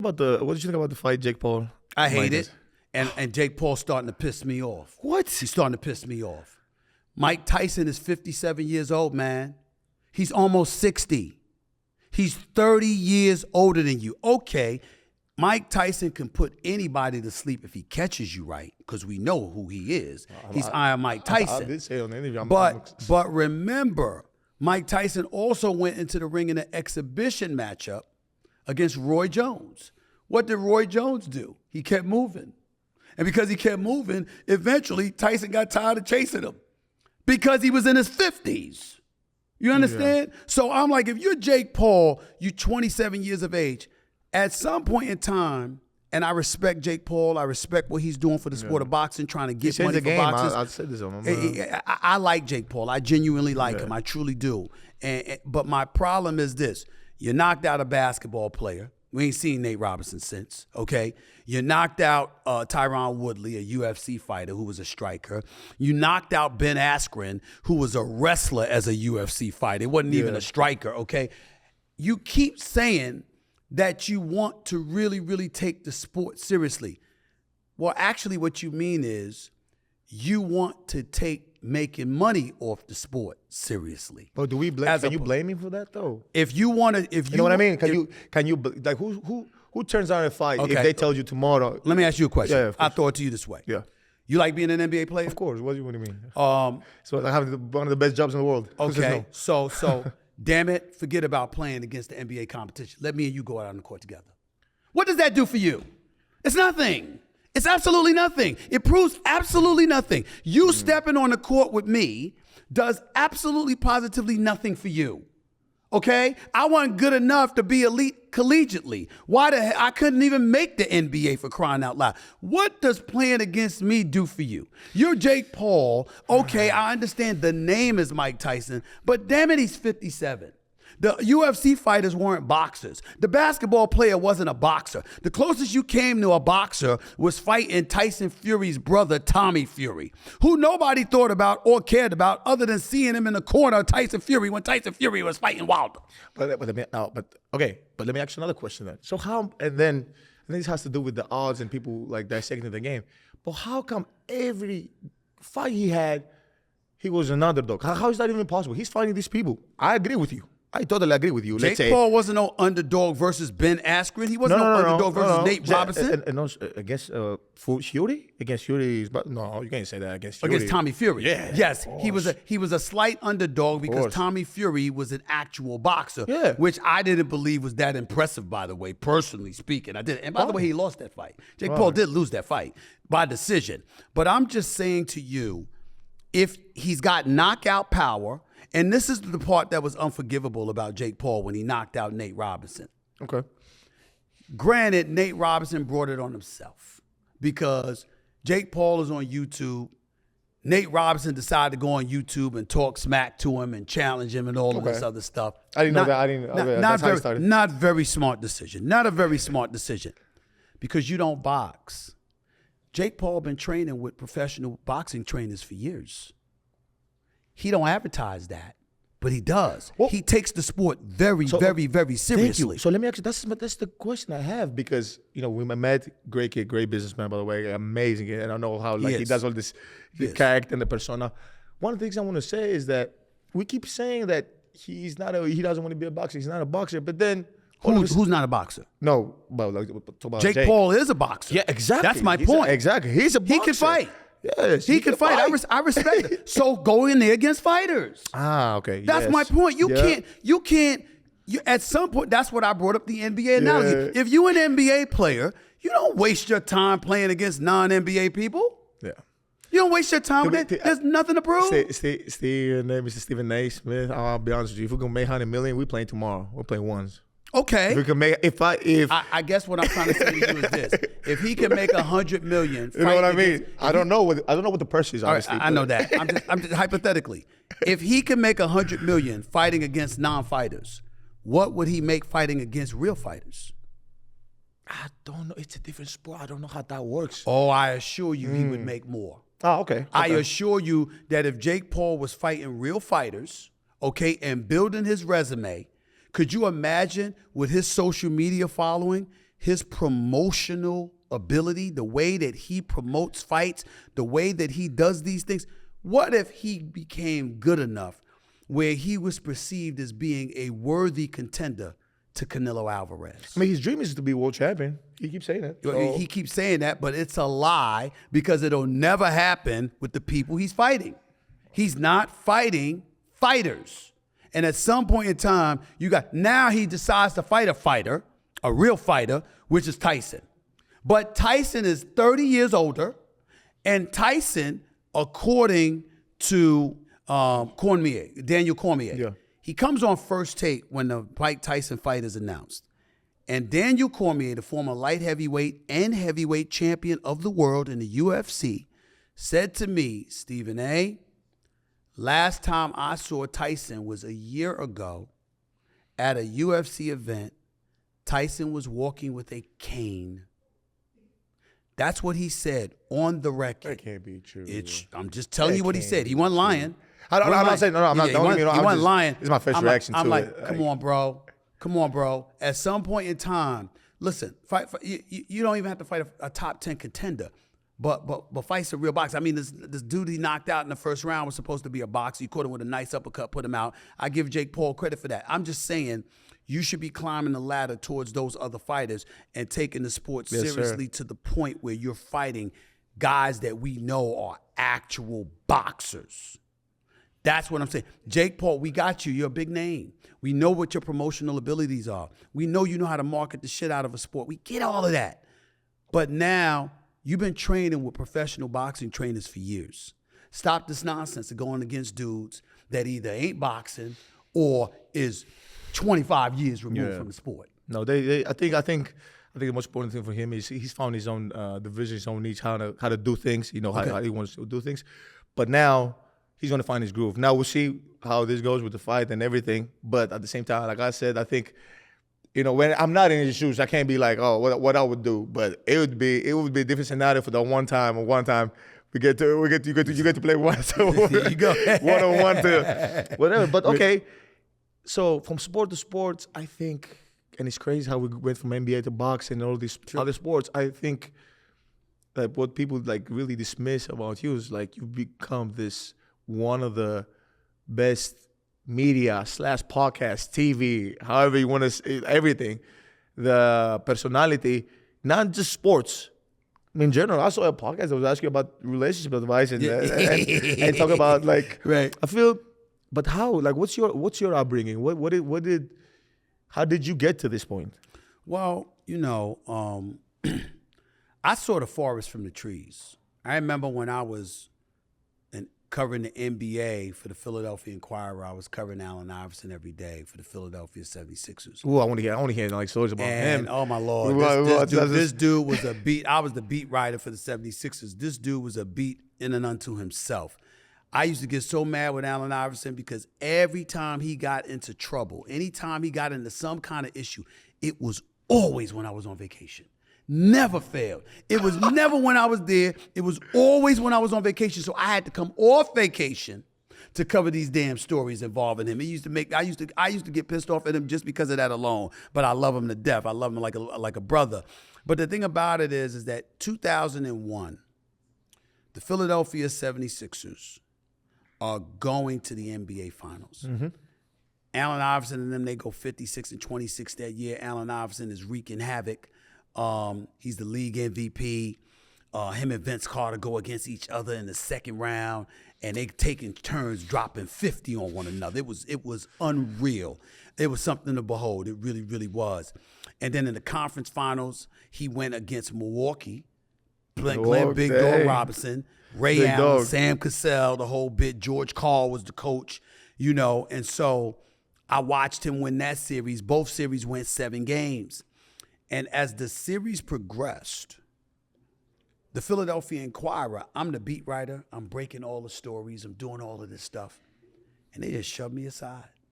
What did you think about the fight, Jake Paul? I hate it. And Jake Paul's starting to piss me off. What? He's starting to piss me off. Mike Tyson is 57 years old, man. He's almost 60. He's 30 years older than you. Okay, Mike Tyson can put anybody to sleep if he catches you right, because we know who he is. He's Iron Mike Tyson. I did say on the interview. But remember, Mike Tyson also went into the ring in an exhibition matchup against Roy Jones. What did Roy Jones do? He kept moving. And because he kept moving, eventually Tyson got tired of chasing him because he was in his 50s. You understand? Yeah. So I'm like, if you're Jake Paul, you're 27 years of age, at some point in time, and I respect Jake Paul, I respect what he's doing for the sport of boxing, trying to get money for boxers. I said this on him. I like Jake Paul. I genuinely like him. I truly do. But my problem is this. You knocked out a basketball player. We ain't seen Nate Robinson since, okay? You knocked out Tyron Woodley, a UFC fighter who was a striker. You knocked out Ben Askren, who was a wrestler as a UFC fighter. It wasn't even a striker, okay? You keep saying that you want to really, really take the sport seriously. Well, actually what you mean is you want to take making money off the sport seriously. But do we blame? Can you blame me for that though? If you want to, if you know what I mean? Can you like who turns down a fight if they tell you tomorrow? Let me ask you a question. Yeah, I'll throw it to you this way. Yeah. You like being an NBA player? Of course. What do you mean? So I have one of the best jobs in the world. Okay. So damn it, forget about playing against the NBA competition. Let me and you go out on the court together. What does that do for you? It's nothing. It's absolutely nothing. It proves absolutely nothing. You stepping on the court with me does absolutely positively nothing for you. Okay? I wasn't good enough to be elite collegiately. Why the hell? I couldn't even make the NBA, for crying out loud. What does playing against me do for you? You're Jake Paul. Okay, I understand the name is Mike Tyson, but damn it, he's 57. The UFC fighters weren't boxers. The basketball player wasn't a boxer. The closest you came to a boxer was fighting Tyson Fury's brother, Tommy Fury, who nobody thought about or cared about other than seeing him in the corner of Tyson Fury when Tyson Fury was fighting Wilder. But let me ask you another question then. So how, and then this has to do with the odds and people like dissecting the game. But how come every fight he had, he was an underdog? How is that even possible? He's fighting these people. I agree with you. I totally agree with you. Jake Paul wasn't no underdog versus Ben Askren. He wasn't no underdog versus Nate Robinson. Against Fury? Against Fury? But no, you can't say that against Fury. Against Tommy Fury. Yeah. Yes, he was a slight underdog because Tommy Fury was an actual boxer, which I didn't believe was that impressive, by the way, personally speaking. I did. And by the way, he lost that fight. Jake Paul did lose that fight by decision. But I'm just saying to you, if he's got knockout power, and this is the part that was unforgivable about Jake Paul when he knocked out Nate Robinson. Okay. Granted, Nate Robinson brought it on himself because Jake Paul is on YouTube. Nate Robinson decided to go on YouTube and talk smack to him and challenge him and all of this other stuff. I didn't know that. That's how it started. Not very smart decision. Not a very smart decision because you don't box. Jake Paul been training with professional boxing trainers for years. He don't advertise that, but he does. Well, he takes the sport very, very, very seriously. Thank you. So let me ask you, that's the question I have because, we met, great kid, great businessman, by the way, amazing. And I know how he does all this, the character and the persona. One of the things I want to say is that we keep saying that he doesn't want to be a boxer. He's not a boxer, but then Who's not a boxer? No, but talk about Jake Paul is a boxer. Yeah, exactly. That's my point. Exactly. He's a boxer. He can fight. Yes, he can fight. I respect it. So go in there against fighters. Okay. That's my point. You can't. At some point, that's what I brought up the NBA analogy. If you an NBA player, you don't waste your time playing against non-NBA people. Yeah. You don't waste your time with it. There's nothing to prove. Mr. Stephen Naismith. I'll be honest with you. If we're gonna make $100 million, we're playing tomorrow. We're playing ones. Okay. If we can make, I guess what I'm trying to say to you is this: if he can make $100 million, you know what I mean? I don't know what the purse is. Honestly, I know that. I'm just hypothetically, if he can make $100 million fighting against non-fighters, what would he make fighting against real fighters? I don't know. It's a different sport. I don't know how that works. Oh, I assure you, he would make more. Oh, okay. I assure you that if Jake Paul was fighting real fighters, okay, and building his resume. Could you imagine with his social media following, his promotional ability, the way that he promotes fights, the way that he does these things, what if he became good enough where he was perceived as being a worthy contender to Canelo Alvarez? I mean, his dream is to be world champion. He keeps saying it. So. He keeps saying that, but it's a lie because it'll never happen with the people he's fighting. He's not fighting fighters. And at some point in time, now he decides to fight a fighter, a real fighter, which is Tyson. But Tyson is 30 years older, and Tyson, according to Daniel Cormier, he comes on First Take when the Mike Tyson fight is announced. And Daniel Cormier, the former light heavyweight and heavyweight champion of the world in the UFC, said to me, Stephen A., last time I saw Tyson was a year ago at a UFC event. Tyson was walking with a cane. That's what he said on the record. That can't be true. I'm just telling you what he said. He wasn't lying. I'm not saying, no, I'm not. Don't get me wrong. He wasn't lying. This is my first reaction to it. I'm like, come on, bro. Come on, bro. At some point in time, listen, fight you don't even have to fight a top 10 contender. But fight's a real box. I mean, this dude he knocked out in the first round was supposed to be a boxer. You caught him with a nice uppercut, put him out. I give Jake Paul credit for that. I'm just saying you should be climbing the ladder towards those other fighters and taking the sport seriously to the point where you're fighting guys that we know are actual boxers. That's what I'm saying. Jake Paul, we got you. You're a big name. We know what your promotional abilities are. We know you know how to market the shit out of a sport. We get all of that. But now you've been training with professional boxing trainers for years. Stop this nonsense of going against dudes that either ain't boxing or is 25 years removed from the sport. No, I think the most important thing for him is he's found his own division, his own niche, how to do things. You know how he wants to do things. But now he's going to find his groove. Now we'll see how this goes with the fight and everything. But at the same time, like I said, I think, you know, when I'm not in his shoes, I can't be like, oh, what I would do. But it would be a different scenario for the one time you get to play one you go. one-on-one to whatever. But okay, so from sport to sports, I think, and it's crazy how we went from NBA to boxing and all these other sports. I think that what people like really dismiss about you is like you've become this one of the best media / podcast, TV, however you want to say everything, the personality, not just sports. I mean, in general, I saw a podcast that was asking about relationship advice and talk about like, right. I feel, but how? Like, what's your upbringing? How did you get to this point? Well, you know, I saw the forest from the trees. I remember when I was covering the NBA for the Philadelphia Inquirer. I was covering Allen Iverson every day for the Philadelphia 76ers. Ooh, I want to hear like stories about him. Oh my Lord, this dude was a beat. I was the beat writer for the 76ers. This dude was a beat in and unto himself. I used to get so mad with Allen Iverson because every time he got into trouble, anytime he got into some kind of issue, it was always when I was on vacation. Never failed. It was never when I was there. It was always when I was on vacation. So I had to come off vacation to cover these damn stories involving him. I used to get pissed off at him just because of that alone. But I love him to death. I love him like a brother. But the thing about it is that 2001, the Philadelphia 76ers are going to the NBA Finals. Mm-hmm. Allen Iverson and them, they go 56-26 that year. Allen Iverson is wreaking havoc. He's the league MVP. Him and Vince Carter go against each other in the second round, and they taking turns dropping 50 on one another. It was unreal. It was something to behold. It really, really was. And then in the conference finals, he went against Milwaukee. Glenn Big Dog Robinson, Ray Allen, Sam Cassell, the whole bit. George Karl was the coach, you know. And so I watched him win that series. Both series went 7 games. And as the series progressed, the Philadelphia Inquirer, I'm the beat writer. I'm breaking all the stories. I'm doing all of this stuff. And they just shoved me aside.